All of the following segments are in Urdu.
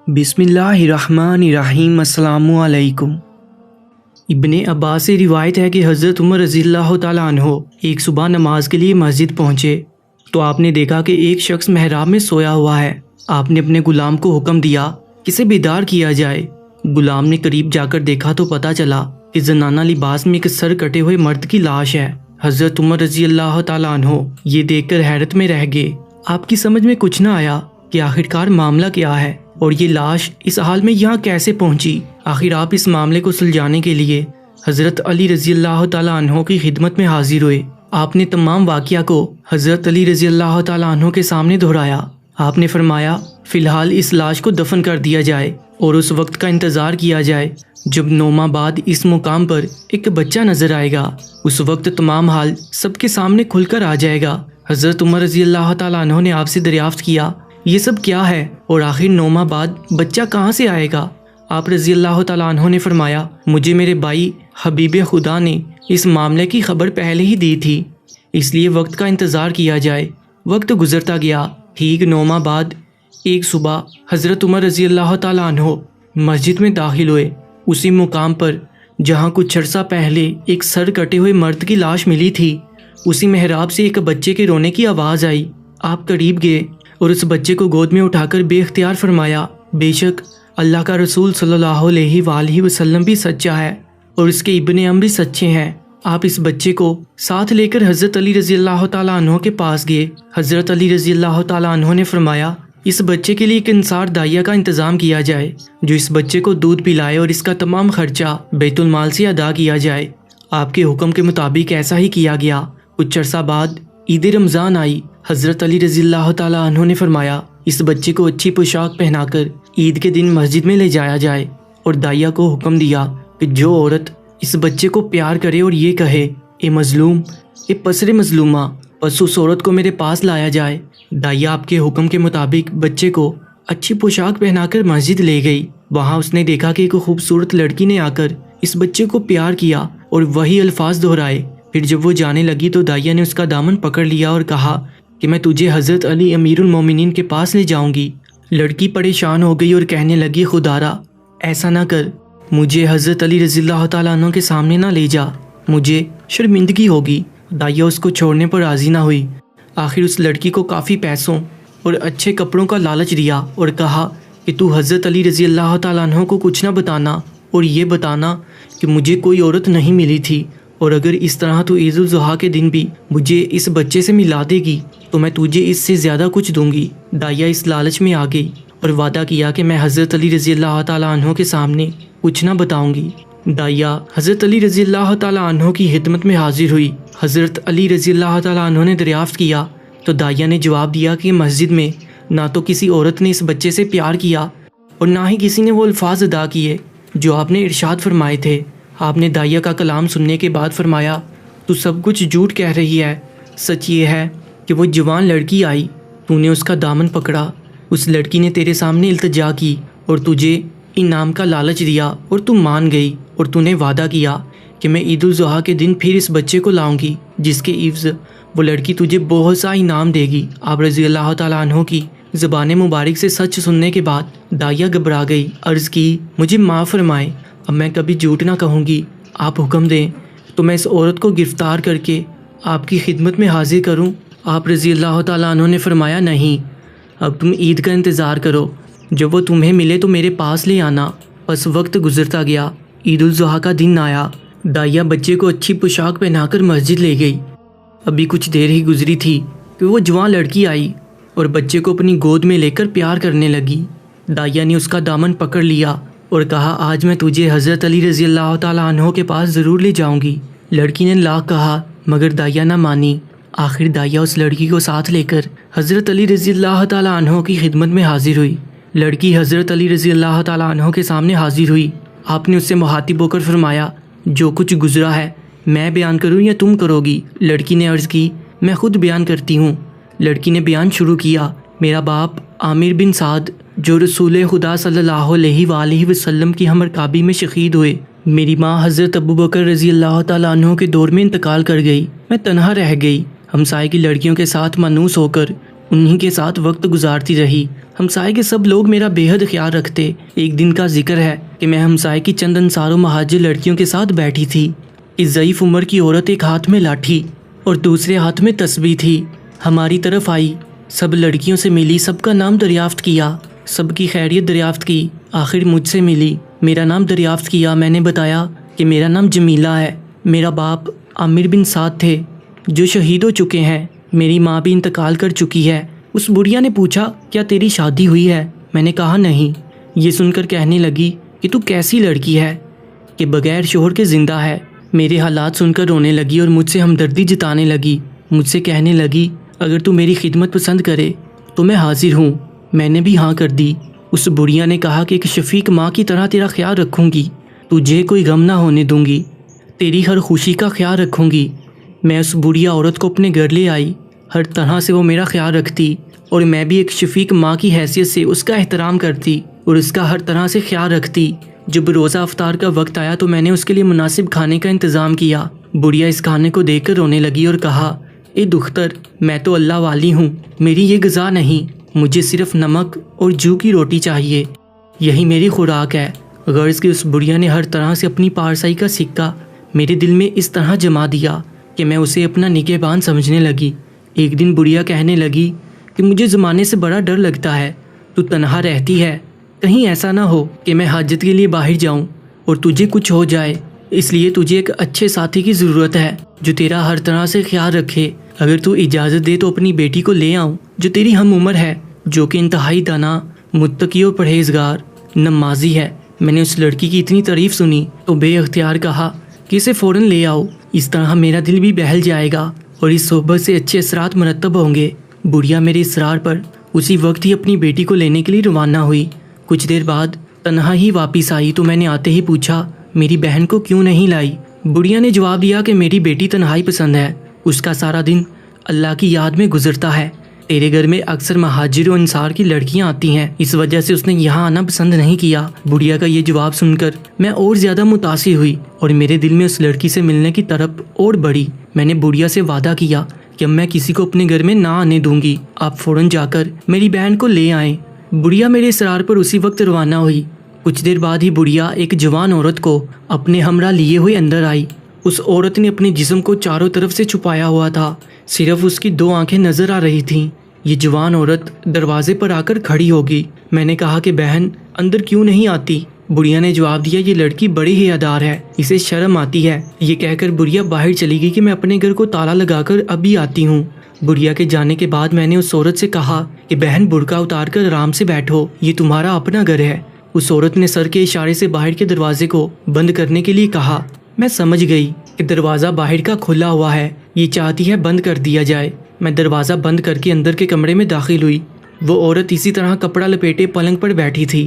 بسم اللہ الرحمن الرحیم۔ السلام علیکم۔ ابن عباس سے روایت ہے کہ حضرت عمر رضی اللہ تعالیٰ عنہ ایک صبح نماز کے لیے مسجد پہنچے تو آپ نے دیکھا کہ ایک شخص محراب میں سویا ہوا ہے۔ آپ نے اپنے غلام کو حکم دیا کہ اسے بیدار کیا جائے۔ غلام نے قریب جا کر دیکھا تو پتہ چلا کہ زنانہ لباس میں ایک سر کٹے ہوئے مرد کی لاش ہے۔ حضرت عمر رضی اللہ تعالیٰ عنہ یہ دیکھ کر حیرت میں رہ گئے۔ آپ کی سمجھ میں کچھ نہ آیا کہ آخرکار معاملہ کیا ہے اور یہ لاش اس حال میں یہاں کیسے پہنچی۔ آخر آپ اس معاملے کو سلجھانے کے لیے حضرت علی رضی اللہ تعالیٰ عنہ کی خدمت میں حاضر ہوئے۔ آپ نے تمام واقعہ کو حضرت علی رضی اللہ تعالیٰ عنہ کے سامنے دہرایا۔ آپ نے فرمایا فی الحال اس لاش کو دفن کر دیا جائے اور اس وقت کا انتظار کیا جائے جب 9 ماہ بعد اس مقام پر ایک بچہ نظر آئے گا۔ اس وقت تمام حال سب کے سامنے کھل کر آ جائے گا۔ حضرت عمر رضی اللہ تعالیٰ عنہ نے آپ سے دریافت کیا یہ سب کیا ہے اور آخر 9 ماہ بعد بچہ کہاں سے آئے گا؟ آپ رضی اللہ تعالیٰ عنہ نے فرمایا مجھے میرے بھائی حبیب خدا نے اس معاملے کی خبر پہلے ہی دی تھی، اس لیے وقت کا انتظار کیا جائے۔ وقت گزرتا گیا۔ ٹھیک 9 ماہ بعد ایک صبح حضرت عمر رضی اللہ تعالیٰ عنہ مسجد میں داخل ہوئے۔ اسی مقام پر جہاں کچھ عرصہ پہلے ایک سر کٹے ہوئے مرد کی لاش ملی تھی، اسی محراب سے ایک بچے کے رونے کی آواز آئی۔ آپ قریب گئے اور اس بچے کو گود میں اٹھا کر بے اختیار فرمایا بے شک اللہ کا رسول صلی اللہ علیہ وآلہ وسلم بھی سچا ہے اور اس کے ابن عم بھی سچے ہیں۔ آپ اس بچے کو ساتھ لے کر حضرت علی رضی اللہ تعالیٰ عنہ کے پاس گئے۔ حضرت علی رضی اللہ تعالیٰ عنہ نے فرمایا اس بچے کے لیے ایک انصار داعیہ کا انتظام کیا جائے جو اس بچے کو دودھ پلائے اور اس کا تمام خرچہ بیت المال سے ادا کیا جائے۔ آپ کے حکم کے مطابق ایسا ہی کیا گیا۔ کچھ عرصہ بعد عید رمضان آئی۔ حضرت علی رضی اللہ تعالیٰ عنہ نے فرمایا اس بچے کو اچھی پوشاک پہنا کر عید کے دن مسجد میں لے جایا جائے اور داعیہ کو حکم دیا کہ جو عورت اس بچے کو پیار کرے اور یہ کہے اے مظلوم اے پسر مظلومہ، پس اس عورت کو میرے پاس لایا جائے۔ داعیہ آپ کے حکم کے مطابق بچے کو اچھی پوشاک پہنا کر مسجد لے گئی۔ وہاں اس نے دیکھا کہ ایک خوبصورت لڑکی نے آ کر اس بچے کو پیار کیا اور وہی الفاظ دہرائے۔ پھر جب وہ جانے لگی تو داعیہ نے اس کا دامن پکڑ لیا اور کہا کہ میں تجھے حضرت علی امیر المومنین کے پاس لے جاؤں گی۔ لڑکی پریشان ہو گئی اور کہنے لگی خدارا ایسا نہ کر، مجھے حضرت علی رضی اللہ تعالیٰ عنہ کے سامنے نہ لے جا، مجھے شرمندگی ہوگی۔ داعیہ اس کو چھوڑنے پر راضی نہ ہوئی۔ آخر اس لڑکی کو کافی پیسوں اور اچھے کپڑوں کا لالچ دیا اور کہا کہ تو حضرت علی رضی اللہ تعالیٰ عنہ کو کچھ نہ بتانا اور یہ بتانا کہ مجھے کوئی عورت نہیں ملی تھی، اور اگر اس طرح تو عید الاضحیٰ کے دن بھی مجھے اس بچے سے ملا دے گی تو میں تجھے اس سے زیادہ کچھ دوں گی۔ داعیہ اس لالچ میں آ گئی اور وعدہ کیا کہ میں حضرت علی رضی اللہ تعالیٰ عنہ کے سامنے کچھ نہ بتاؤں گی۔ داعیہ حضرت علی رضی اللہ تعالیٰ عنہ کی خدمت میں حاضر ہوئی۔ حضرت علی رضی اللہ تعالیٰ عنہ نے دریافت کیا تو داعیہ نے جواب دیا کہ مسجد میں نہ تو کسی عورت نے اس بچے سے پیار کیا اور نہ ہی کسی نے وہ الفاظ ادا کیے جو آپ نے ارشاد فرمائے تھے۔ آپ نے داعیہ کا کلام سننے کے بعد فرمایا تو سب کچھ جھوٹ کہہ رہی ہے، سچ یہ ہے کہ وہ جوان لڑکی آئی، تو نے اس کا دامن پکڑا، اس لڑکی نے تیرے سامنے التجا کی اور تجھے انعام کا لالچ دیا اور تو مان گئی، اور تو نے وعدہ کیا کہ میں عید الاضحیٰ کے دن پھر اس بچے کو لاؤں گی جس کے عوض وہ لڑکی تجھے بہت سا انعام دے گی۔ آپ رضی اللہ تعالیٰ عنہ کی زبان مبارک سے سچ سننے کے بعد داعیہ گھبرا گئی، عرض کی مجھے معاف فرمائے، اب میں کبھی جھوٹ نہ کہوں گی، آپ حکم دیں تو میں اس عورت کو گرفتار کر کے آپ کی خدمت میں حاضر کروں۔ آپ رضی اللہ تعالیٰ عنہ نے فرمایا نہیں، اب تم عید کا انتظار کرو، جب وہ تمہیں ملے تو میرے پاس لے آنا۔ بس وقت گزرتا گیا۔ عید الاضحیٰ کا دن آیا۔ داعیہ بچے کو اچھی پوشاک پہنا کر مسجد لے گئی۔ ابھی کچھ دیر ہی گزری تھی کہ وہ جوان لڑکی آئی اور بچے کو اپنی گود میں لے کر پیار کرنے لگی۔ داعیہ نے اس کا دامن پکڑ لیا اور کہا آج میں تجھے حضرت علی رضی اللہ تعالیٰ عنہ کے پاس ضرور لے جاؤں گی۔ لڑکی نے لاکھ کہا مگر داعیہ نہ مانی۔ آخر داعیہ اس لڑکی کو ساتھ لے کر حضرت علی رضی اللہ تعالیٰ عنہ کی خدمت میں حاضر ہوئی۔ لڑکی حضرت علی رضی اللہ تعالیٰ عنہ کے سامنے حاضر ہوئی۔ آپ نے اس سے مخاطب ہو کر فرمایا جو کچھ گزرا ہے میں بیان کروں یا تم کرو گی؟ لڑکی نے عرض کی میں خود بیان کرتی ہوں۔ لڑکی نے بیان شروع کیا میرا باپ عامر بن سعد جو رسول خدا صلی اللہ علیہ وآلہ وسلم کی ہم رکابی میں شہید ہوئے، میری ماں حضرت ابو بکر رضی اللہ تعالیٰ عنہ کے دور میں انتقال کر گئی، میں تنہا رہ گئی، ہمسائے کی لڑکیوں کے ساتھ مانوس ہو کر انہی کے ساتھ وقت گزارتی رہی۔ ہمسائے کے سب لوگ میرا بے حد خیال رکھتے۔ ایک دن کا ذکر ہے کہ میں ہمسائے کی چند انصار و مہاجر لڑکیوں کے ساتھ بیٹھی تھی۔ اس ضعیف عمر کی عورت ایک ہاتھ میں لاٹھی اور دوسرے ہاتھ میں تسبیح تھی، ہماری طرف آئی، سب لڑکیوں سے ملی، سب کا نام دریافت کیا، سب کی خیریت دریافت کی، آخر مجھ سے ملی، میرا نام دریافت کیا۔ میں نے بتایا کہ میرا نام جمیلہ ہے، میرا باپ عامر بن سعد تھے جو شہید ہو چکے ہیں، میری ماں بھی انتقال کر چکی ہے۔ اس بڑھیا نے پوچھا کیا تیری شادی ہوئی ہے؟ میں نے کہا نہیں۔ یہ سن کر کہنے لگی کہ تو کیسی لڑکی ہے کہ بغیر شوہر کے زندہ ہے۔ میرے حالات سن کر رونے لگی اور مجھ سے ہمدردی جتانے لگی، مجھ سے کہنے لگی اگر تو میری خدمت پسند کرے تو میں حاضر ہوں۔ میں نے بھی ہاں کر دی۔ اس بڑھیا نے کہا کہ ایک شفیق ماں کی طرح تیرا خیال رکھوں گی، تجھے کوئی غم نہ ہونے دوں گی، تیری ہر خوشی کا خیال رکھوں گی۔ میں اس بڑھیا عورت کو اپنے گھر لے آئی، ہر طرح سے وہ میرا خیال رکھتی اور میں بھی ایک شفیق ماں کی حیثیت سے اس کا احترام کرتی اور اس کا ہر طرح سے خیال رکھتی۔ جب روزہ افطار کا وقت آیا تو میں نے اس کے لیے مناسب کھانے کا انتظام کیا۔ بڑھیا اس کھانے کو دیکھ کر رونے لگی اور کہا اے دختر، میں تو اللہ والی ہوں، میری یہ غذا نہیں، مجھے صرف نمک اور جو کی روٹی چاہیے، یہی میری خوراک ہے۔ غرض کہ اس بڑھیا نے ہر طرح سے اپنی پارسائی کا سکہ میرے دل میں اس طرح جما دیا کہ میں اسے اپنا نگہبان سمجھنے لگی۔ ایک دن بڑھیا کہنے لگی کہ مجھے زمانے سے بڑا ڈر لگتا ہے، تو تنہا رہتی ہے، کہیں ایسا نہ ہو کہ میں حاجت کے لیے باہر جاؤں اور تجھے کچھ ہو جائے، اس لیے تجھے ایک اچھے ساتھی کی ضرورت ہے جو تیرا ہر طرح سے خیال رکھے۔ اگر تو اجازت دے تو اپنی بیٹی کو لے آؤں جو تیری ہم عمر ہے، جو کہ انتہائی دانا، متقی اور پرہیزگار، نمازی ہے۔ میں نے اس لڑکی کی اتنی تعریف سنی تو بے اختیار کہا کہ اسے فوراً لے آؤ، اس طرح میرا دل بھی بہل جائے گا اور اس صحبت سے اچھے اثرات مرتب ہوں گے۔ بڑھیا میرے اصرار پر اسی وقت ہی اپنی بیٹی کو لینے کے لیے روانہ ہوئی۔ کچھ دیر بعد تنہا ہی واپس آئی تو میں نے آتے ہی پوچھا میری بہن کو کیوں نہیں لائی؟ بڑھیا نے جواب دیا کہ میری بیٹی تنہائی پسند ہے، اس کا سارا دن اللہ کی یاد میں گزرتا ہے، تیرے گھر میں اکثر مہاجر و انصار کی لڑکیاں آتی ہیں، اس وجہ سے اس نے یہاں آنا پسند نہیں کیا۔ بڑھیا کا یہ جواب سن کر میں اور زیادہ متاثر ہوئی اور میرے دل میں اس لڑکی سے ملنے کی طرف اور بڑھی۔ میں نے بڑھیا سے وعدہ کیا کہ اب میں کسی کو اپنے گھر میں نہ آنے دوں گی، آپ فوراً جا کر میری بہن کو لے آئیں۔ بڑھیا میرے اصرار پر اسی وقت روانہ ہوئی۔ کچھ دیر بعد ہی بڑھیا ایک جوان عورت کو اپنے ہمراہ لیے ہوئے اندر آئی۔ اس عورت نے اپنے جسم کو چاروں طرف سے چھپایا ہوا تھا، صرف اس کی 2 آنکھیں نظر آ رہی تھیں۔ یہ جوان عورت دروازے پر آ کر کھڑی ہوگی۔ میں نے کہا کہ بہن اندر کیوں نہیں آتی؟ بڑھیا نے جواب دیا یہ لڑکی بڑی حیادار ہے، اسے شرم آتی ہے۔ یہ کہہ کر بڑھیا باہر چلی گئی کہ میں اپنے گھر کو تالا لگا کر ابھی آتی ہوں۔ بڑھیا کے جانے کے بعد میں نے اس عورت سے کہا کہ بہن برقع اتار کر آرام سے بیٹھو، یہ تمہارا اپنا گھر ہے۔ اس عورت نے سر کے اشارے سے باہر کے دروازے کو بند کرنے کے لیے کہا۔ میں سمجھ گئی کہ دروازہ باہر کا کھلا ہوا ہے، یہ چاہتی ہے بند کر دیا جائے۔ میں دروازہ بند کر کے اندر کے کمرے میں داخل ہوئی۔ وہ عورت اسی طرح کپڑا لپیٹے پلنگ پر بیٹھی تھی۔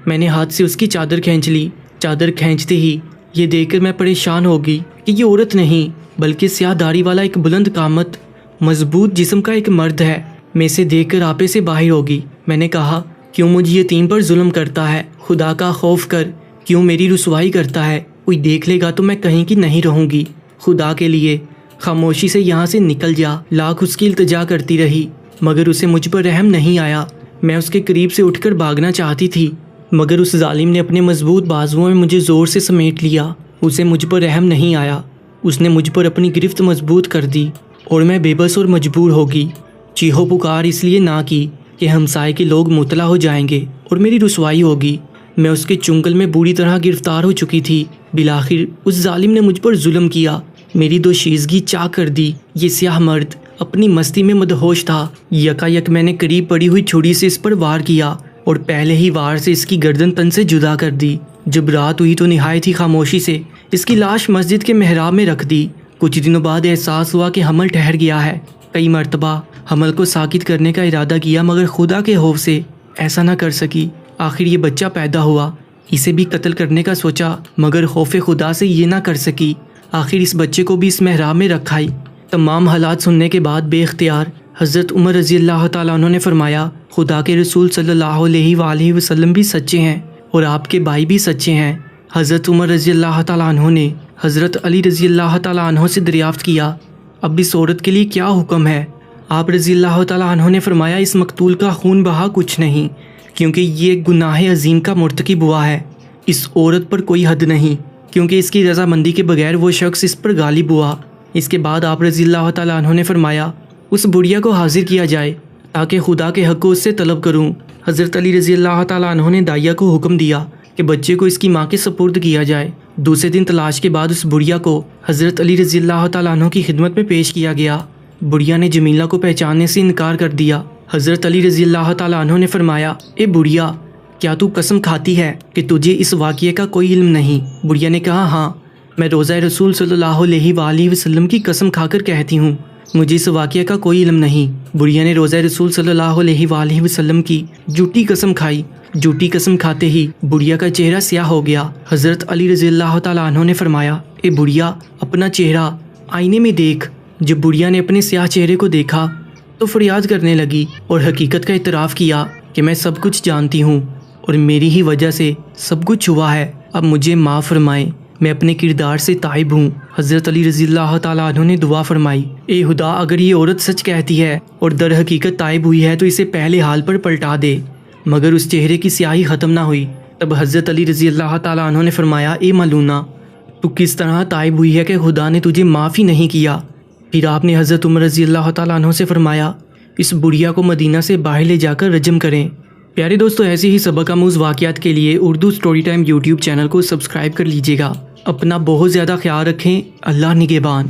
میں نے ہاتھ سے اس کی چادر کھینچ لی۔ چادر کھینچتے ہی یہ دیکھ کر میں پریشان ہو گئی کہ یہ عورت نہیں بلکہ سیاہ داڑھی والا ایک بلند قامت مضبوط جسم کا ایک مرد ہے۔ میں اسے دیکھ کر آپے سے باہر ہوگی۔ میں نے کہا کیوں مجھ یتیم پر ظلم کرتا ہے؟ خدا کا خوف کر، کیوں میری رسوائی کرتا ہے؟ کوئی دیکھ لے گا تو میں کہیں کی نہیں رہوں گی، خدا کے لیے خاموشی سے یہاں سے نکل جا۔ لاکھ اس کی التجا کرتی رہی مگر اسے مجھ پر رحم نہیں آیا۔ میں اس کے قریب سے اٹھ کر بھاگنا چاہتی تھی مگر اس ظالم نے اپنے مضبوط بازوؤں میں مجھے زور سے سمیٹ لیا۔ اسے مجھ پر رحم نہیں آیا، اس نے مجھ پر اپنی گرفت مضبوط کر دی اور میں بے بس اور مجبور ہوگی۔ چیخو پکار اس لیے نہ کی کہ ہمسائے کے لوگ مطلع ہو جائیں گے اور میری رسوائی ہوگی۔ میں اس کے چنگل میں بری طرح گرفتار ہو چکی تھی۔ بالآخر اس ظالم نے مجھ پر ظلم کیا، میری دوشیزگی چاک کر دی۔ یہ سیاہ مرد اپنی مستی میں مدہوش تھا۔ یکایک میں نے قریب پڑی ہوئی چھری سے اس پر وار کیا اور پہلے ہی وار سے اس کی گردن تن سے جدا کر دی۔ جب رات ہوئی تو نہایت ہی خاموشی سے اس کی لاش مسجد کے محراب میں رکھ دی۔ کچھ دنوں بعد احساس ہوا کہ حمل ٹھہر گیا ہے۔ کئی مرتبہ حمل کو ساکت کرنے کا ارادہ کیا مگر خدا کے خوف سے ایسا نہ کر سکی۔ آخر یہ بچہ پیدا ہوا، اسے بھی قتل کرنے کا سوچا مگر خوف خدا سے یہ نہ کر سکی۔ آخر اس بچے کو بھی اس محراب میں رکھائی۔ تمام حالات سننے کے بعد بے اختیار حضرت عمر رضی اللہ تعالیٰ عنہ نے فرمایا خدا کے رسول صلی اللہ علیہ وآلہ وسلم بھی سچے ہیں اور آپ کے بھائی بھی سچے ہیں۔ حضرت عمر رضی اللہ تعالیٰ عنہ نے حضرت علی رضی اللہ تعالیٰ عنہ سے دریافت کیا اب اس عورت کے لیے کیا حکم ہے؟ آپ رضی اللہ تعالیٰ عنہ نے فرمایا اس مقتول کا خون بہا کچھ نہیں، کیونکہ یہ گناہ عظیم کا مرتکب ہوا ہے۔ اس عورت پر کوئی حد نہیں، کیونکہ اس کی رضامندی کے بغیر وہ شخص اس پر غالب ہوا۔ اس کے بعد آپ رضی اللہ تعالیٰ عنہ نے فرمایا اس بڑھیا کو حاضر کیا جائے تاکہ خدا کے حق کو اس سے طلب کروں۔ حضرت علی رضی اللہ تعالیٰ عنہ نے داعیہ کو حکم دیا کہ بچے کو اس کی ماں کے سپرد کیا جائے۔ دوسرے دن تلاش کے بعد اس بڑھیا کو حضرت علی رضی اللہ تعالیٰ عنہ کی خدمت میں پیش کیا گیا۔ بڑھیا نے جمیلہ کو پہچاننے سے انکار کر دیا۔ حضرت علی رضی اللہ تعالیٰ عنہ نے فرمایا اے بڑھیا، کیا تو قسم کھاتی ہے کہ تجھے اس واقعے کا کوئی علم نہیں؟ بڑھیا نے کہا ہاں، میں روزہ رسول صلی اللہ علیہ وآلہ وسلم کی قسم کھا کر کہتی ہوں مجھے اس واقعے کا کوئی علم نہیں۔ بڑھیا نے روزہ رسول صلی اللہ علیہ وآلہ وسلم کی جھوٹی قسم کھائی۔ جھوٹی قسم کھاتے ہی بڑھیا کا چہرہ سیاہ ہو گیا۔ حضرت علی رضی اللہ تعالیٰ عنہ نے فرمایا اے بڑھیا، اپنا چہرہ آئینے میں دیکھ۔ جب بڑھیا نے اپنے سیاہ چہرے کو دیکھا تو فریاد کرنے لگی اور حقیقت کا اعتراف کیا کہ میں سب کچھ جانتی ہوں اور میری ہی وجہ سے سب کچھ ہوا ہے، اب مجھے معاف فرمائیں، میں اپنے کردار سے تائب ہوں۔ حضرت علی رضی اللہ تعالیٰ عنہ نے دعا فرمائی اے خدا، اگر یہ عورت سچ کہتی ہے اور در حقیقت تائب ہوئی ہے تو اسے پہلے حال پر پلٹا دے۔ مگر اس چہرے کی سیاہی ختم نہ ہوئی۔ تب حضرت علی رضی اللہ تعالیٰ عنہ نے فرمایا اے ملونہ، تو کس طرح تائب ہوئی ہے کہ خدا نے تجھے معاف ہی نہیں کیا؟ پھر آپ نے حضرت عمر رضی اللہ تعالیٰ عنہ سے فرمایا اس بڑھیا کو مدینہ سے باہر لے جا کر رجم کریں۔ پیارے دوستو، ایسے ہی سبق آموز واقعات کے لیے Urdu story time YouTube channel کو سبسکرائب کر لیجیے گا۔ اپنا بہت زیادہ خیال رکھیں۔ اللہ نگہبان۔